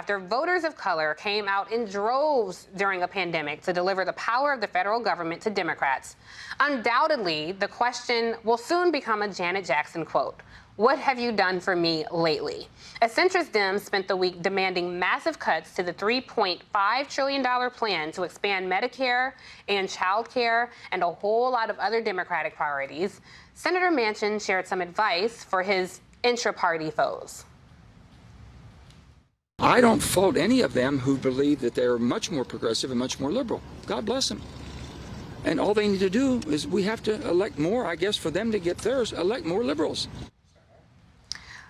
after voters of color came out in droves during a pandemic to deliver the power of the federal government to Democrats. Undoubtedly, the question will soon become a Janet Jackson quote. What have you done for me lately? A centrist Dems spent the week demanding massive cuts to the $3.5 trillion plan to expand Medicare and child care and a whole lot of other Democratic priorities. Senator Manchin shared some advice for his intra-party foes. I don't fault any of them who believe that they're much more progressive and much more liberal. God bless them. And all they need to do is we have to elect more, I guess, for them to get theirs, elect more liberals.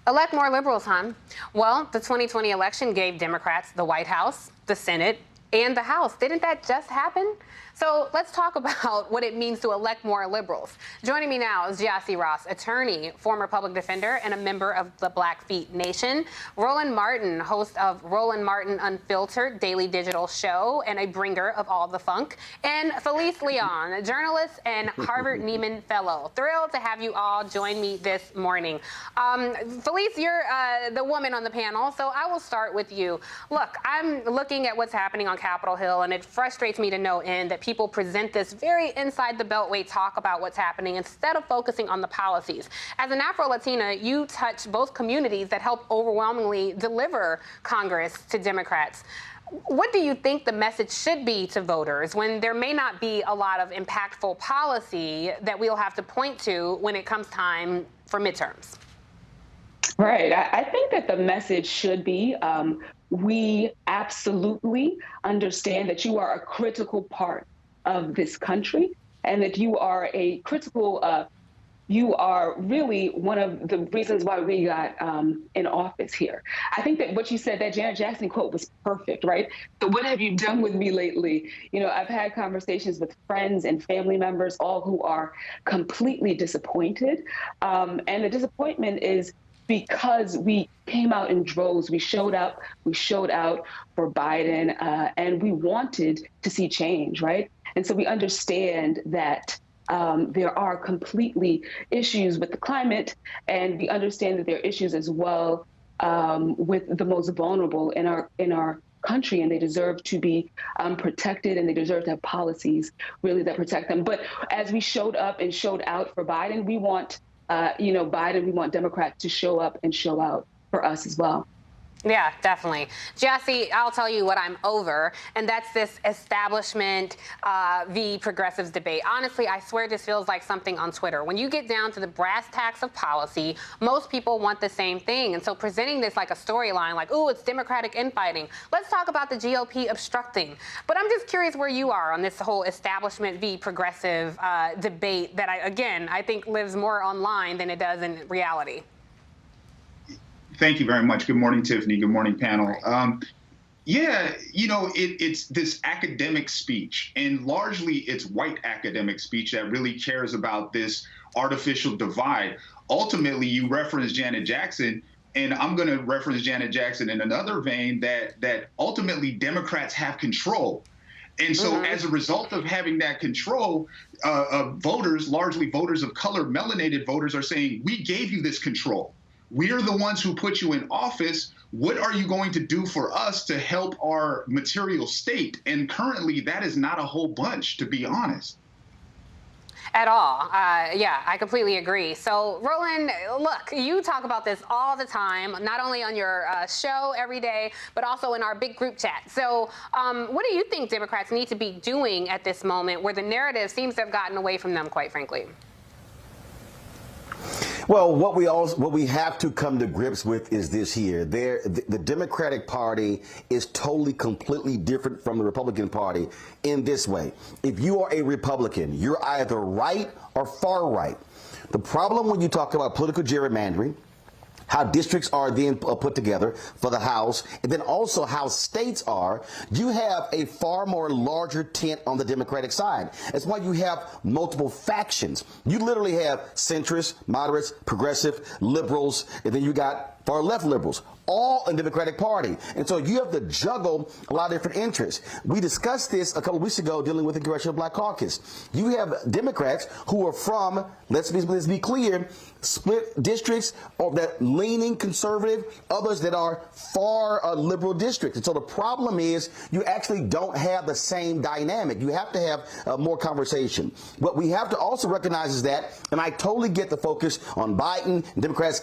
Elect more liberals, huh? Well, the 2020 election gave Democrats the White House, the Senate, and the House. Didn't that just happen? So let's talk about what it means to elect more liberals. Joining me now is Jassy Ross, attorney, former public defender, and a member of the Blackfeet Nation. Roland Martin, host of Roland Martin Unfiltered daily digital show and a bringer of all the funk. And Felice Leon, a journalist and Harvard Nieman Fellow. Thrilled to have you all join me this morning. Felice, you're the woman on the panel, so I will start with you. Look, I'm looking at what's happening on Capitol Hill, and it frustrates me to no end that people present this very inside the beltway talk about what's happening instead of focusing on the policies. As an Afro-Latina, you touch both communities that help overwhelmingly deliver Congress to Democrats. What do you think the message should be to voters when there may not be a lot of impactful policy that we'll have to point to when it comes time for midterms? Right. I think that the message should be we absolutely understand that you are a critical part of this country and that you are a critical, you are really one of the reasons why we got in office here. I think that what you said, that Janet Jackson quote was perfect, right? So what have you done with me lately? You know, I've had conversations with friends and family members, all who are completely disappointed. And the disappointment is because we came out in droves, we showed up, we showed out for Biden, and we wanted to see change, right? And so we understand that there are completely issues with the climate, and we understand that there are issues as well with the most vulnerable in our country, and they deserve to be protected, and they deserve to have policies really that protect them. But as we showed up and showed out for Biden, we want Biden, we want Democrats to show up and show out for us as well. Yeah, definitely. Jassy, I'll tell you what I'm over, and that's this establishment v. progressives debate. Honestly, I swear this feels like something on Twitter. When you get down to the brass tacks of policy, most people want the same thing. And so presenting this like a storyline, like, ooh, it's Democratic infighting. Let's talk about the GOP obstructing. But I'm just curious where you are on this whole establishment v. progressive debate that, I think lives more online than it does in reality. Thank you very much. Good morning, Tiffany. Good morning, panel. Yeah, it's this academic speech, and largely it's white academic speech that really cares about this artificial divide. Ultimately, you reference Janet Jackson, and I'm going to reference Janet Jackson in another vein that ultimately Democrats have control. And so as a result of having that control, voters, largely voters of color, melanated voters, are saying, we gave you this control. We're the ones who put you in office. What are you going to do for us to help our material state? And currently, that is not a whole bunch, to be honest. At all. Yeah, I completely agree. So, Roland, look, you talk about this all the time, not only on your show every day, but also in our big group chat. So what do you think Democrats need to be doing at this moment where the narrative seems to have gotten away from them, quite frankly? Well, what we have to come to grips with is this here. The Democratic Party is totally, completely different from the Republican Party in this way. If you are a Republican, you're either right or far right. The problem when you talk about political gerrymandering, how districts are then put together for the House, and then also how states are, you have a far more larger tent on the Democratic side. That's why you have multiple factions. You literally have centrists, moderates, progressive, liberals, and then you got far left liberals. all in the Democratic Party. And so you have to juggle a lot of different interests. We discussed this a couple of weeks ago dealing with the Congressional Black Caucus. You have Democrats who are from, let's be clear, split districts or that leaning conservative, others that are far liberal districts. And so the problem is you actually don't have the same dynamic. You have to have more conversation. What we have to also recognize is that, and I totally get the focus on Biden and Democrats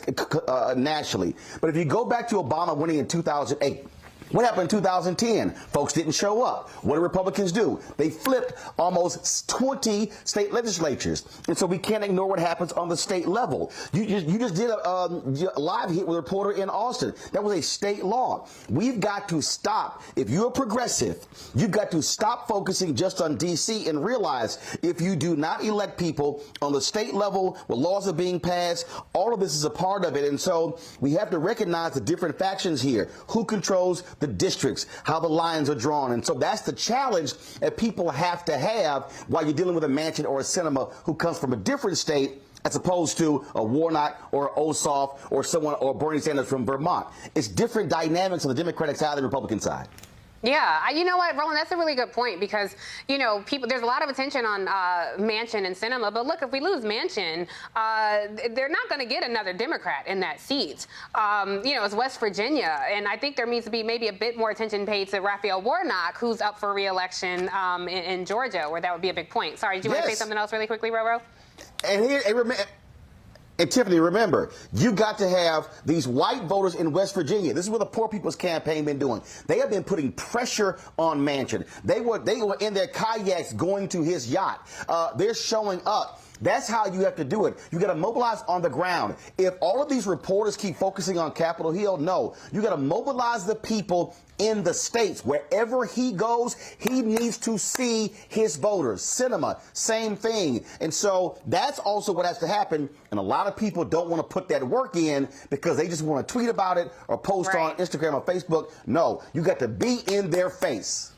nationally, but if you go back to Obama winning in 2008, what happened in 2010? Folks didn't show up. What do Republicans do? They flipped almost 20 state legislatures. And so we can't ignore what happens on the state level. You just did a live hit with a reporter in Austin. That was a state law. We've got to stop. If you're a progressive, you've got to stop focusing just on D.C. and realize if you do not elect people on the state level where laws are being passed, all of this is a part of it. And so we have to recognize the different factions here. Who controls the districts, how the lines are drawn. And so that's the challenge that people have to have while you're dealing with a Manchin or a Sinema who comes from a different state as opposed to a Warnock or Ossoff or someone or Bernie Sanders from Vermont. It's different dynamics on the Democratic side and the Republican side. Yeah, you know what, Roland, that's a really good point because, you know, there's a lot of attention on Manchin and Sinema, but look, if we lose Manchin, they're not going to get another Democrat in that seat. You know, it's West Virginia, and I think there needs to be maybe a bit more attention paid to Raphael Warnock, who's up for re-election in Georgia, where that would be a big point. Sorry, did you want to say something else really quickly, Roro? And Tiffany, remember, you got to have these white voters in West Virginia. This is what the Poor People's Campaign been doing. They have been putting pressure on Manchin. They were in their kayaks going to his yacht. They're showing up. That's how you have to do it. You got to mobilize on the ground. If all of these reporters keep focusing on Capitol Hill, no. You got to mobilize the people in the states. Wherever he goes, he needs to see his voters. Sinema, same thing. And so that's also what has to happen. And a lot of people don't want to put that work in because they just want to tweet about it or post on Instagram or Facebook. No, you got to be in their face.